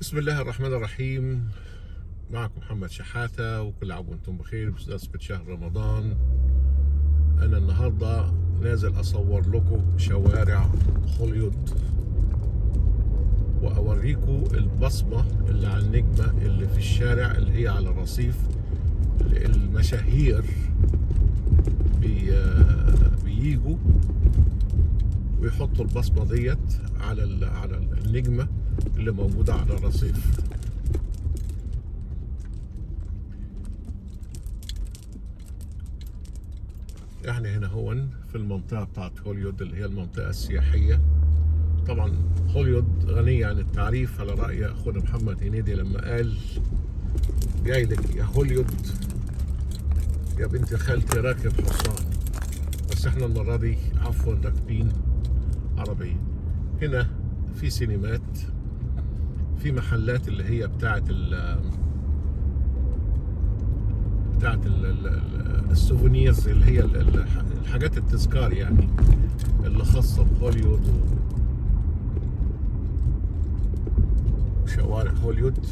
بسم الله الرحمن الرحيم. معكم محمد شحاتة، وكل عام وانتم بخير بمناسبة شهر رمضان. أنا النهاردة نازل أصور لكم شوارع هوليوود وأوريكم البصمة اللي على النجمة اللي في الشارع اللي هي على الرصيف. المشاهير بييجوا ويحطوا البصمة ديت على النجمة اللي موجودة على الرصيف. يعني هنا هون في المنطقة بتاعت هوليوود اللي هي المنطقة السياحية. طبعا هوليوود غنية عن التعريف على رأي أخونا محمد هنيدي لما قال جاي لك يا هوليوود يا بنت خالتي راكب حصان. بس احنا المرة دي عفوا راكبين عربية. هنا في سينمات، في محلات اللي هي بتاعت السوفونيرز اللي هي الحاجات التذكار يعني اللي خاصة بهوليوود وشوارع هوليوود.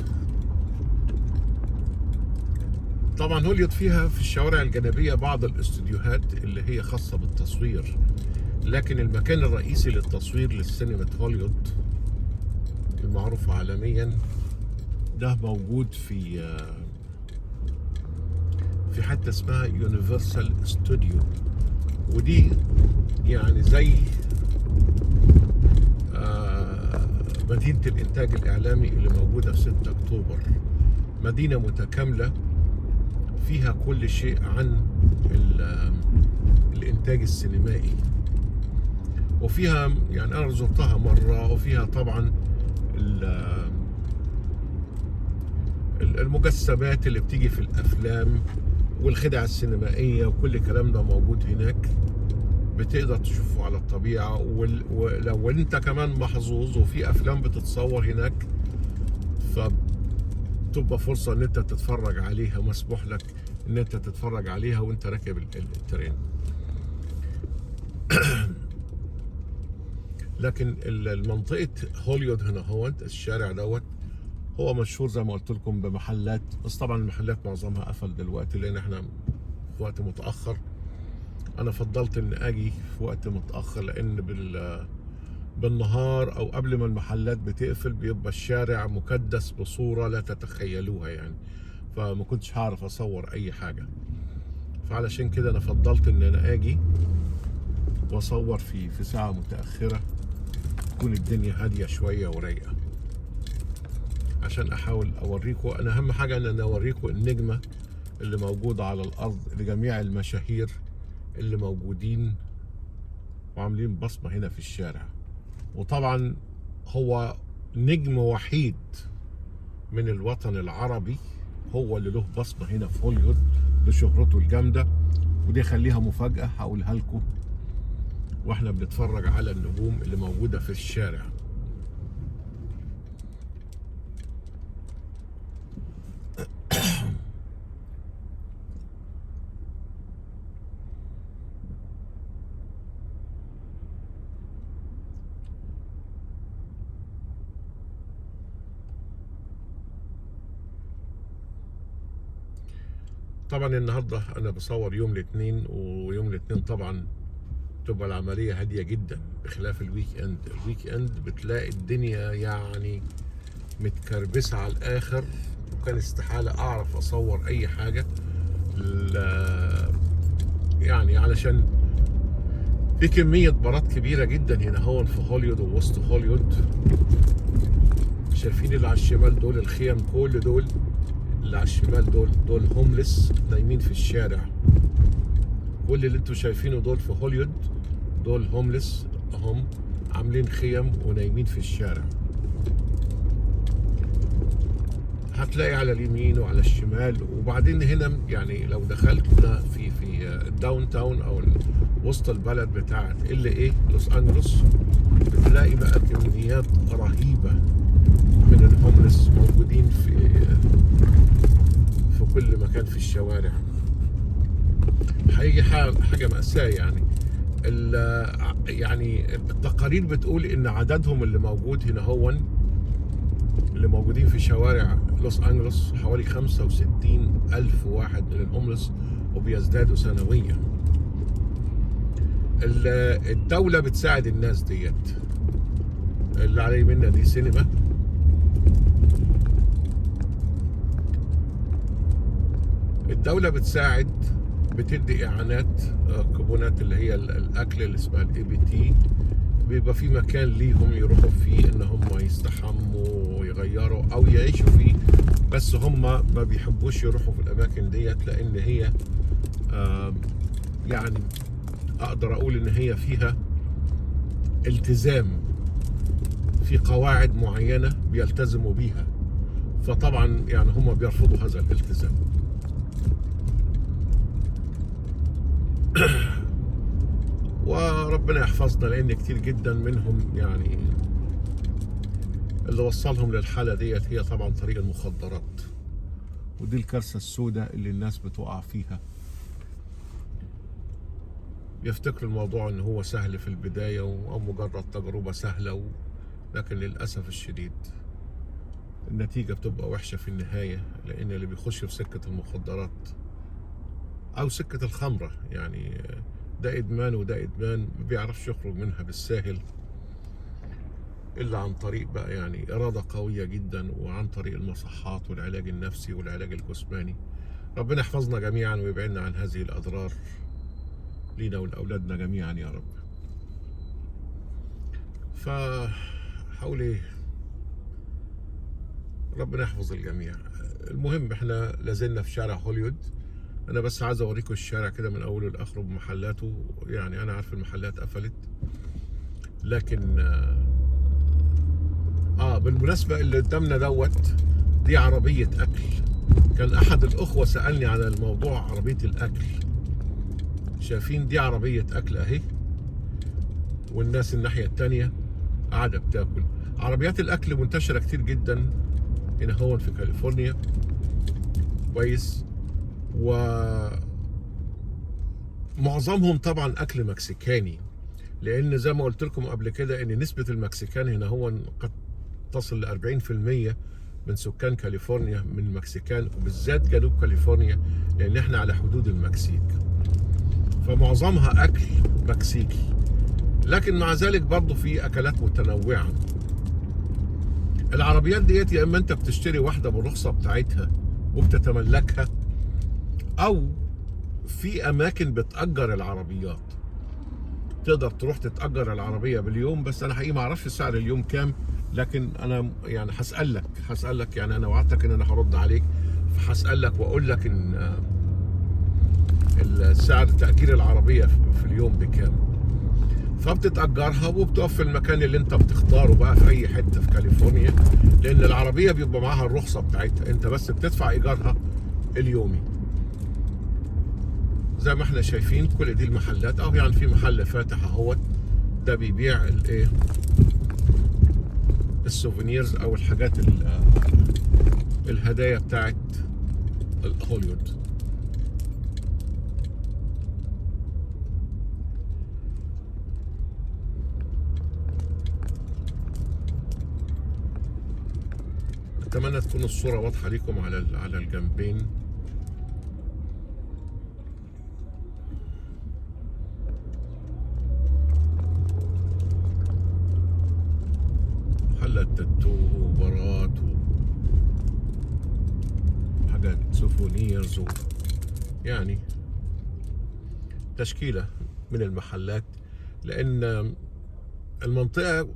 طبعا هوليوود فيها في الشوارع الجانبية بعض الاستوديوهات اللي هي خاصة بالتصوير، لكن المكان الرئيسي للتصوير للسينما هوليوود المعروفة عالميا ده موجود في حتة اسمها يونيفرسال ستوديو، ودي يعني زي مدينة الإنتاج الإعلامي اللي موجودة في 6 أكتوبر. مدينة متكاملة فيها كل شيء عن الإنتاج السينمائي، وفيها يعني أنا زرتها مرة، وفيها طبعا المجسمات اللي بتيجي في الأفلام والخدع السينمائية وكل الكلام ده موجود هناك. بتقدر تشوفه على الطبيعة، ولو انت كمان محظوظ وفي أفلام بتتصور هناك فبتبقى فرصة ان انت تتفرج عليها، مسموح لك ان انت تتفرج عليها وانت راكب الترين. لكن المنطقة هوليوود هنا هو الشارع دوت هو مشهور زي ما قلت لكم بمحلات، بس طبعا المحلات معظمها قفل دلوقتي لان احنا في وقت متأخر. انا فضلت ان اجي في وقت متأخر لان بالنهار او قبل ما المحلات بتقفل بيبقى الشارع مكدس بصورة لا تتخيلوها يعني، فما كنتش هعرف اصور اي حاجة. فعلشان كده انا فضلت ان انا اجي واصور في ساعة متأخرة تكون الدنيا هادية شوية ورايقة، عشان احاول اوريكم. انا اهم حاجة ان انا اوريكم النجمة اللي موجودة على الارض لجميع المشاهير اللي موجودين وعاملين بصمة هنا في الشارع. وطبعا هو نجم وحيد من الوطن العربي هو اللي له بصمة هنا في هوليوود بشهرته الجامدة، ودي خليها مفاجأة هقولها لكم واحنا بنتفرج على النجوم اللي موجودة في الشارع. طبعا النهارده انا بصور يوم الاثنين، ويوم الاثنين طبعا تبقى العمليه هاديه جدا بخلاف الويك اند. الويك اند بتلاقي الدنيا يعني متكربسه على الاخر، وكان استحاله اعرف اصور اي حاجه يعني علشان في كميه بارات كبيره جدا هنا هون في هوليوود ووسط هوليوود. شايفين اللي على الشمال دول الخيم، كل دول اللي على الشمال دول هوملس نايمين في الشارع. كل اللي انتوا شايفينه دول في هوليوود دول هوملس هم عاملين خيم ونايمين في الشارع. هتلاقي على اليمين وعلى الشمال. وبعدين هنا يعني لو دخلت في الداون تاون او وسط البلد بتاعت اللي لوس انجلوس، بتلاقي بقى كميات رهيبة من الهوملس موجودين في كل مكان في الشوارع. حقيقي حاجة مأساة يعني. يعني التقارير بتقول ان عددهم اللي موجود هنا هون اللي موجودين في شوارع لوس أنجلوس حوالي 65 ألف واحد من الهوملس، وبيزدادوا سنويا. الدولة بتساعد الناس ديت. اللي علي منا دي سينما. الدولة بتساعد، بتدي إعانات، كوبونات اللي هي الأكل اللي اسمها الABT. بيبقى في مكان ليهم يروحوا فيه إن هم يستحموا ويغيروا أو يعيشوا فيه، بس هم ما بيحبوش يروحوا في الأماكن ديت لأن هي يعني أقدر أقول إن هي فيها التزام في قواعد معينة بيلتزموا بيها، فطبعا يعني هم بيرفضوا هذا الالتزام. وربنا يحفظنا، لأن كتير جدا منهم يعني اللي وصلهم للحالة ديت هي طبعا طريق المخدرات، ودي الكارثة السوداء اللي الناس بتقع فيها. يفتكروا الموضوع ان هو سهل في البداية او مجرد تجربة سهلة، لكن للأسف الشديد النتيجة بتبقى وحشة في النهاية، لأن اللي بيخش في سكة المخدرات أو سكة الخمرة يعني ده إدمان وده إدمان، ما بيعرفش يخرج منها بالساهل إلا عن طريق بقى يعني إرادة قوية جدا، وعن طريق المصحات والعلاج النفسي والعلاج الجسماني. ربنا يحفظنا جميعا ويبعدنا عن هذه الأضرار لينا ولأولادنا جميعا يا رب. فحولي ربنا يحفظ الجميع. المهم احنا لازلنا في شارع هوليوود. انا بس عايز اوريكم الشارع كده من اوله لاخره بمحلاته. يعني انا عارف المحلات قفلت، لكن بالمناسبة اللي قدامنا دوت دي عربية اكل. كان احد الاخوة سألني على الموضوع عربية الاكل. شايفين دي عربية اكل اهي، والناس الناحية التانية قاعدة بتاكل. عربيات الاكل منتشرة كتير جدا هنا هون في كاليفورنيا، كويس، ومعظمهم طبعا اكل مكسيكاني، لان زي ما قلت لكم قبل كده ان نسبة المكسيكان هنا هون قد تصل ل 40% من سكان كاليفورنيا من مكسيكان، وبالذات جنوب كاليفورنيا لان احنا على حدود المكسيك، فمعظمها اكل مكسيكي. لكن مع ذلك برضه في اكلات متنوعة. العربيات ديت يا اما انت بتشتري واحدة بالرخصة بتاعتها وبتتملكها، او في اماكن بتأجر العربيات، تقدر تروح تتأجر العربية باليوم. بس انا حقيقي ما اعرفش سعر اليوم كام، لكن انا يعني هسألك يعني انا وعدتك ان انا هرد عليك، فهسألك واقول لك ان السعر تأجير العربية في اليوم بكام. فبتتأجرها وبتقف في المكان اللي انت بتختاره بقى في اي حتة في كاليفورنيا، لان العربية بيبقى معاها الرخصة بتاعتها، انت بس بتدفع ايجارها اليومي. زي ما احنا شايفين كل دي المحلات يعني في محل فاتح اهوت، ده بيبيع الايه السوفينيرز او الحاجات الهدايا بتاعت هوليوود. اتمنى تكون الصورة واضحة لكم على الجنبين. محلات تاتو وبارات وحاجات سوفونيرز يعني تشكيلة من المحلات، لأن المنطقة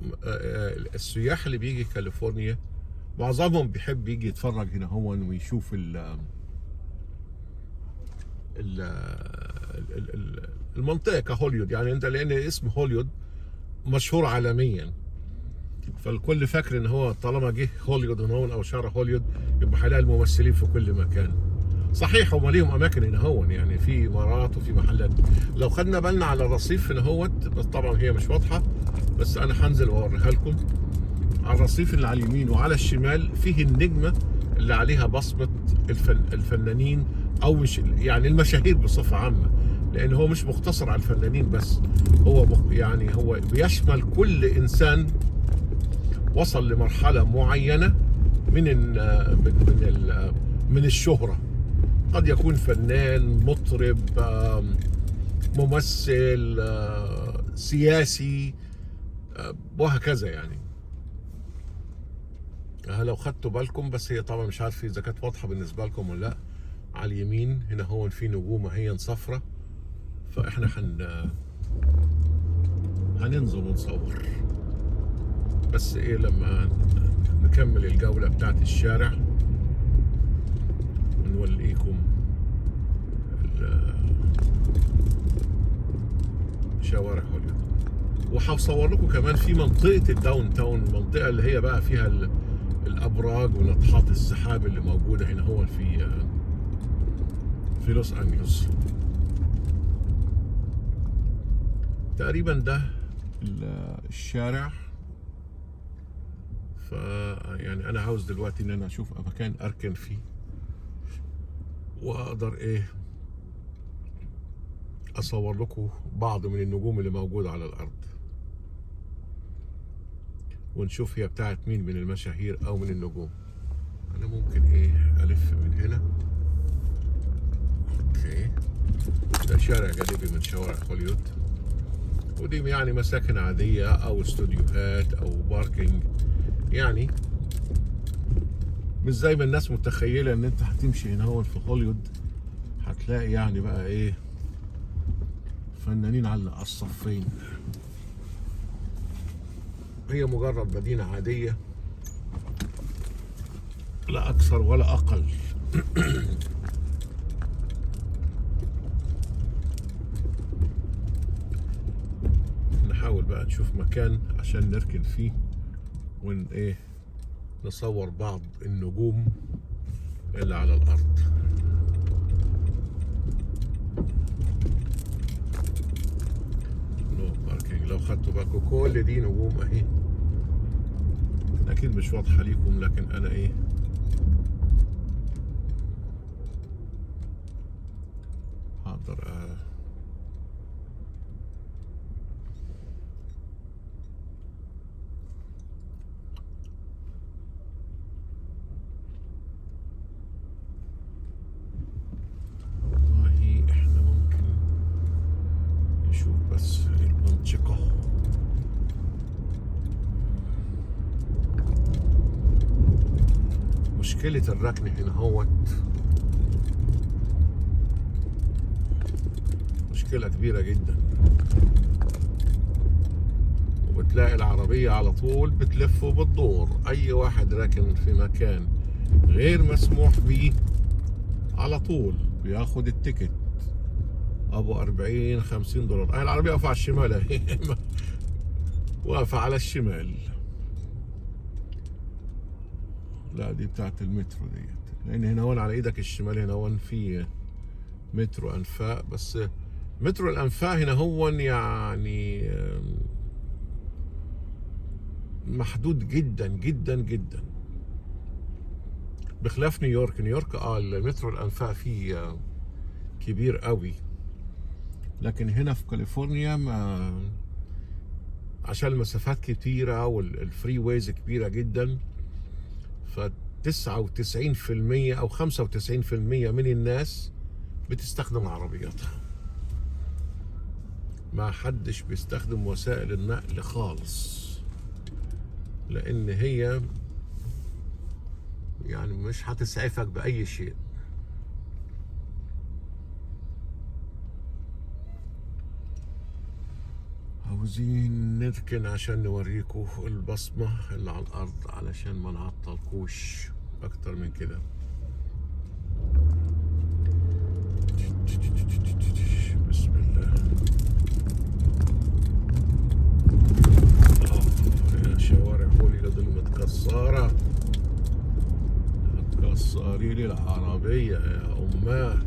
السياح اللي بيجي كاليفورنيا معظمهم بيحب يجي يتفرج هنا هون ويشوف المنطقة كهوليود. يعني انت لان اسم هوليود مشهور عالميا، فالكل فاكر ان هو طالما جه هوليود هنا هون او شارع هوليود يبقى هيلاقي الممثلين في كل مكان. صحيح هم ليهم اماكن هنا هون، يعني في امارات وفي محلات. لو خدنا بالنا على الرصيف هنا هون، بس طبعا هي مش واضحة، بس انا هنزل واوريها لكم. على الرصيف اللي على اليمين وعلى الشمال فيه النجمة اللي عليها بصمة الفنانين او مش يعني المشاهير بصفة عامة، لان هو مش مقتصر على الفنانين بس، هو يعني هو بيشمل كل انسان وصل لمرحلة معينة من من الشهرة. قد يكون فنان، مطرب، ممثل، سياسي، وهكذا يعني. لو خدتوا بالكم، بس هي طبعا مش عارف اذا كانت واضحه بالنسبه لكم ولا لا. على اليمين هنا هو في نجومه هي صفرة، فاحنا هننزل ونصور. بس ايه، لما نكمل الجوله بتاعت الشارع ونوريكم شوارع هوليوود. وهصور لكم كمان في منطقه الداون تاون، المنطقه اللي هي بقى فيها الابراج وناطحات السحاب اللي موجوده هنا هو في لوس انجلوس. تقريبا ده الشارع. يعني انا عاوز دلوقتي ان انا اشوف مكان اركن فيه واقدر ايه اصور لكم بعض من النجوم اللي موجوده على الارض، ونشوف هي بتاعت مين من المشاهير او من النجوم. انا ممكن ايه الف من هنا. اوكي، ده شارع جانبي من شوارع هوليوود، ودي يعني مساكن عادية او استوديوهات او باركينج. يعني مش زي ما الناس متخيلة ان انت هتمشي هنا هون في هوليوود هتلاقي يعني بقى ايه فنانين على الصفين. هي مجرد مدينة عادية، لا اكثر ولا اقل. نحاول بقى نشوف مكان عشان نركن فيه ون ايه نصور بعض النجوم اللي على الارض. نو باركينج. لو خدتوا بالكم كل دي نجوم اهي، اكيد مش واضحه ليكم، لكن انا ايه هقدر والله احنا ممكن نشوف بس المنطقه. مشكله الركن هنا هوت مشكله كبيره جدا، وبتلاقي العربيه على طول بتلف وبتدور. اي واحد راكن في مكان غير مسموح به على طول بياخد التيكت ابو 40-50 دولار. اهي العربيه واقفه على الشمال اهي واقفه على الشمال. لا دي بتاعت المترو ديت، لان هنا هون على ايدك الشمال هنا هون في مترو انفاق. بس مترو الانفاق هنا هون يعني محدود جدا جدا جدا، بخلاف نيويورك. نيويورك المترو الانفاق فيه كبير قوي، لكن هنا في كاليفورنيا ما عشان المسافات كتيرة والفري ويز كبيرة جدا، ف 99% أو 95% من الناس بتستخدم عربياتها. ما حدش بيستخدم وسائل النقل خالص، لأن هي يعني مش هتسعفك بأي شيء. عاوزين نركن عشان نوريكم البصمة اللي على الأرض علشان ما نعطلكوش أكتر من كده. بسم الله. يا شوارع هوليوود المتكسرة، كسري لي العربية يا أماه.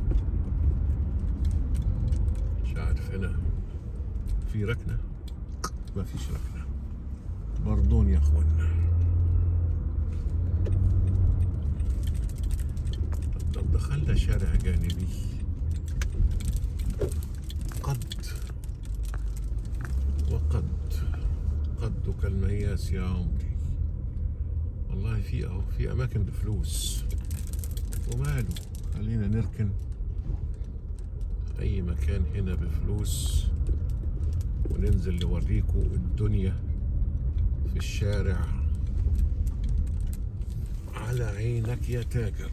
مش عارف هنا في ركنة؟ ما فيش ركنة. برضون يا اخوانا. لو دخلنا شارع جانبي قدك المياس يا عمري. والله في اهو في اماكن بفلوس وماله. خلينا نركن اي مكان هنا بفلوس وننزل نوريكم الدنيا في الشارع على عينك يا تاجر.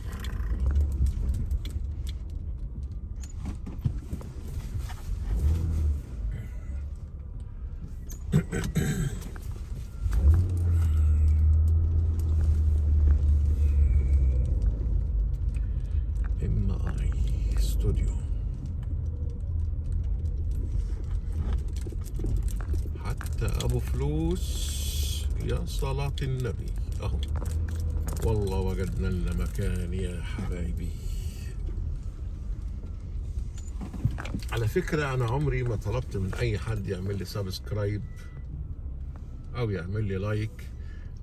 MI استوديو. حتى ابو فلوس يا صلاة النبي اهو. والله وجدنا لنا مكان يا حبايبي. على فكرة انا عمري ما طلبت من اي حد يعمل لي سبسكرايب او يعمل لي لايك،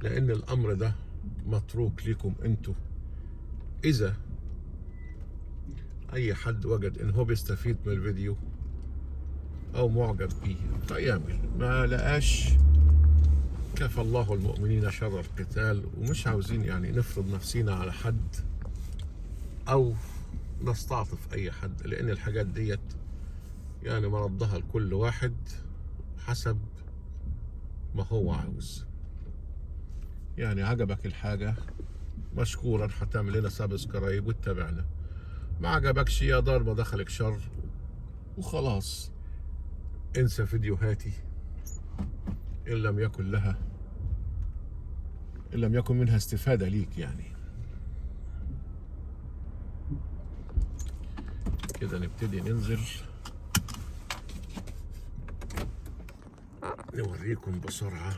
لان الامر ده متروك لكم انتوا. اذا اي حد وجد ان هو بيستفيد من الفيديو او معجب بيه فيعمل، ما لقاش كفى الله المؤمنين شر القتال. ومش عاوزين يعني نفرض نفسينا على حد او نستعطف اي حد، لان الحاجات ديت يعني مردها لكل واحد حسب ما هو عاوز. يعني عجبك الحاجة مشكورا هتعمل لنا سبسكرايب وتتابعنا، ما عجبكش يا دار ما دخلك شر وخلاص انسى فيديوهاتي إن لم يكن منها استفادة ليك. يعني كده نبتدي ننزل نوريكم بسرعة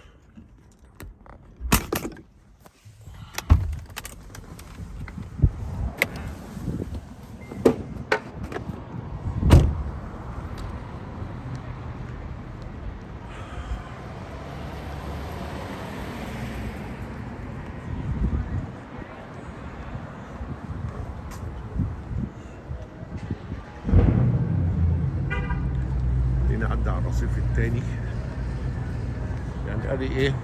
نعدي على الرصيف التاني. يعني ادي ايه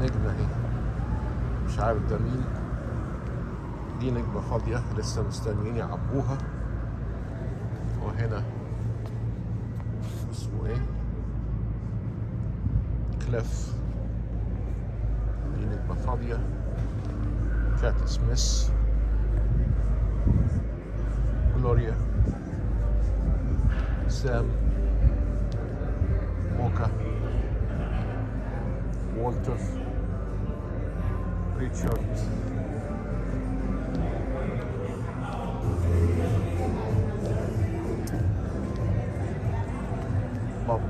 نجمة اهي، مش عارف ده مين، دي نجمة فاضية لسه مستنيين يعبوها. وهنا اسمه ايه كليف، دي نجمة فاضية. كات سميث، جلوريا، سام، موكا، والتر، ريتشارد، بوب،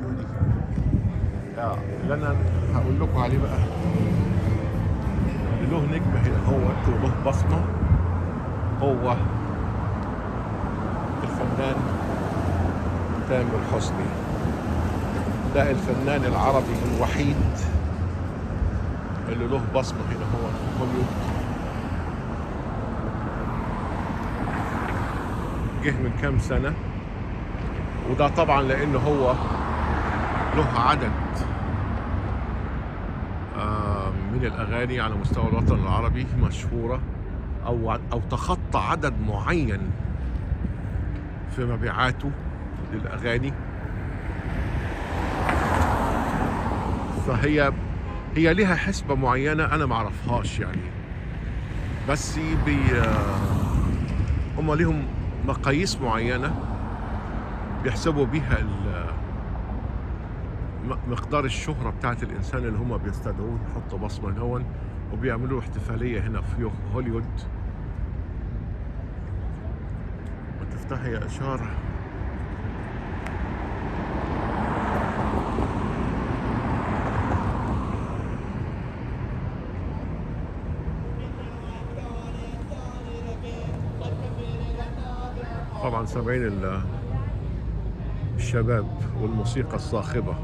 يودي. اللي انا هقول لكم عليه بقى اللي له نجمة هنا هو وله بصمة، هو الفنان تامر حسني. ده الفنان العربي الوحيد اللي له بصمة هنا هو في هوليوود. جه من كام سنة، وده طبعا لأنه هو له عدد من الأغاني على مستوى الوطن العربي مشهورة، أو تخطى عدد معين في مبيعاته للأغاني. فهي لها حسبة معينة أنا معرفهاش يعني، بس هم لهم مقاييس معينة بيحسبوا بيها مقدار الشهرة بتاعت الإنسان اللي هم بيستدعوه يحطوا بصمة هون، وبيعملوا احتفالية هنا في هوليوود. وتفتحي يا إشارة. طبعا سامعين الشباب والموسيقى الصاخبة.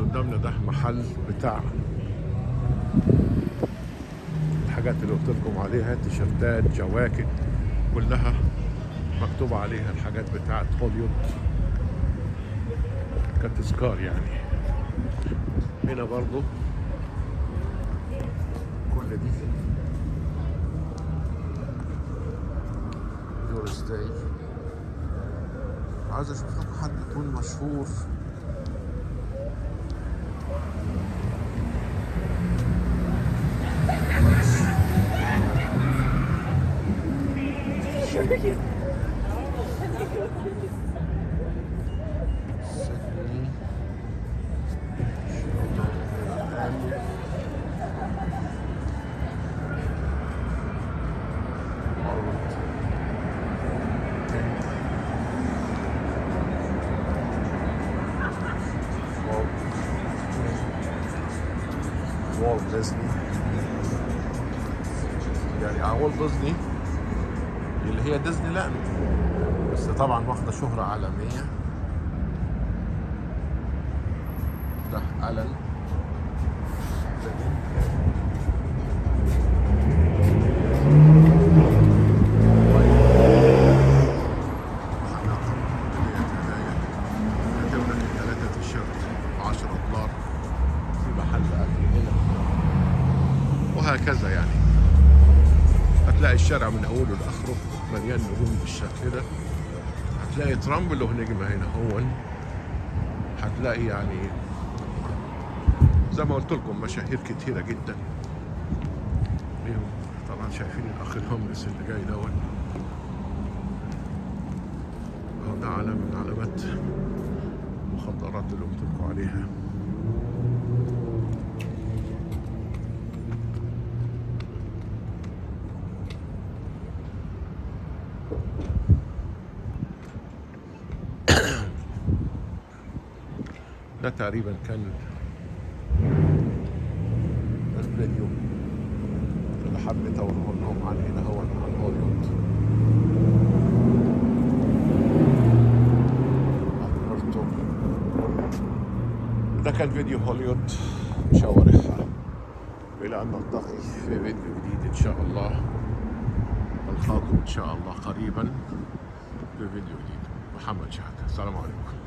قدامنا ده محل بتاع الحاجات اللي قلت لكم عليها، تيشيرتات، جواكت، كلها مكتوب عليها الحاجات بتاعت هوليوود كتذكار يعني. هنا برضو كل دي يورس داي. عايز اشوف لكم حد يكون مشهور. والت ديزني، يعني والت ديزني اللي هي ديزني لاند، بس طبعا واخده شهره عالميه. ده ألان وهكذا يعني. هتلاقي الشارع من اوله لاخره مليان نجوم بالشكل ده. هتلاقي ترامب له نجمه هنا هون. هتلاقي يعني زي ما قلت لكم مشاهير كتيره جدا ليهم. طبعا شايفين الاخ الهوملس اللي جاي دون، ده علامه من علامات المخدرات اللي قلت لكم عليها. ده تقريبا كان الفيديو اللي حبيت اوريه لهم عن هنا هو عن هوليوود. ده كان فيديو هوليوود شوارعها. إلى أن نلتقي في فيديو جديد إن شاء الله. ألقاكم إن شاء الله قريبا في فيديو جديد. محمد شهد، السلام عليكم.